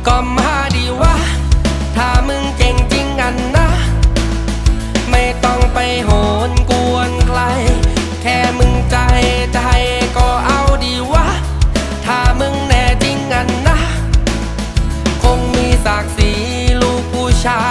ก็มาดีวะถ้ามึงเก่งจริงอันนะไม่ต้องไปโหนกวนใครแค่มึงใจก็เอาดีวะถ้ามึงแน่จริงอันนะคงมีศักดิ์ศรีลูกผู้ชาย